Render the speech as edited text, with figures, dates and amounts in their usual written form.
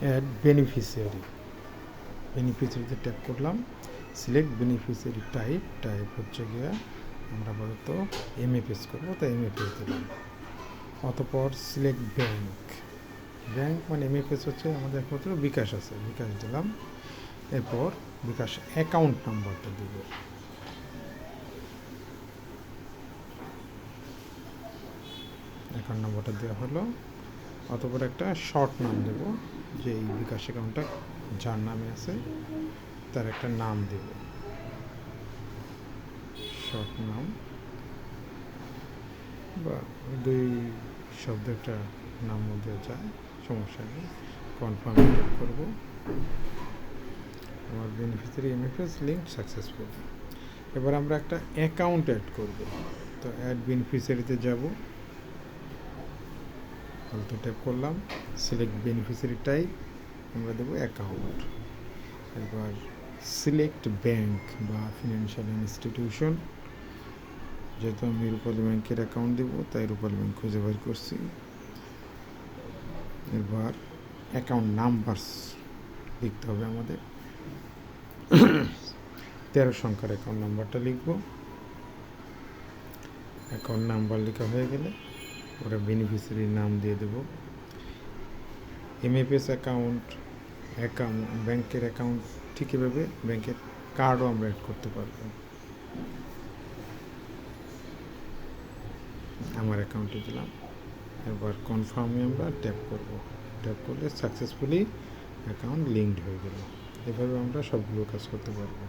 Add বেনিফিশিয়ারিতে tap করলাম, select beneficiary type হচ্ছে গিয়া আমরা আপাতত এমএফএস করবো, তাই এমএফএস দিলাম। অতপর সিলেক্ট ব্যাংক মানে এমএফএস হচ্ছে আমাদের একমাত্র বিকাশ আছে, বিকাশ দিলাম। এরপর বিকাশ অ্যাকাউন্ট নাম্বারটা দিব, অ্যাকাউন্ট নাম্বারটা দেওয়া হলো। অতপর একটা শর্ট নাম দেব, যে এই বিকাশ অ্যাকাউন্টটা যার নামে আছে তার একটা নাম দেব, শর্ট নাম বা 2 শব্দ একটা নামও দেওয়া যায়, সমস্যা নেই। কনফার্ম করব। আমার বেনিফিশিয়ারি এমএফএস লিঙ্ক সাকসেসফুল। এবার আমরা একটা অ্যাকাউন্ট অ্যাড করব, তো অ্যাড বেনিফিশিয়ারিতে যাব, আলতো ট্যাপ করলাম, সিলেক্ট বেনিফিশিয়ারি টাইপ আমরা দেবো অ্যাকাউন্ট। এবার সিলেক্ট ব্যাংক বা ফিনান্সিয়াল ইনস্টিটিউশন, যেহেতু আমি রূপালী ব্যাংকের অ্যাকাউন্ট দেবো তাই রূপালী ব্যাংক খুঁজে বের করছি। এবার অ্যাকাউন্ট নাম্বার লিখতে হবে আমাদের, 13 সংখ্যার অ্যাকাউন্ট নাম্বারটা লিখব। অ্যাকাউন্ট নাম্বার লেখা হয়ে গেলে ওরা বেনিফিশিয়ারির নাম দিয়ে দেব। এমএফএস অ্যাকাউন্ট ব্যাংকের অ্যাকাউন্ট ঠিক এভাবে ব্যাংকের কার্ডও আমরা অ্যাড করতে পারবো। আমার অ্যাকাউন্টে দিলাম, এবার কনফার্মে আমরা ট্যাপ করব, ট্যাপ করলে সাকসেসফুলি অ্যাকাউন্ট লিঙ্কড হয়ে গেল। এভাবে আমরা সবগুলো কাজ করতে পারবো।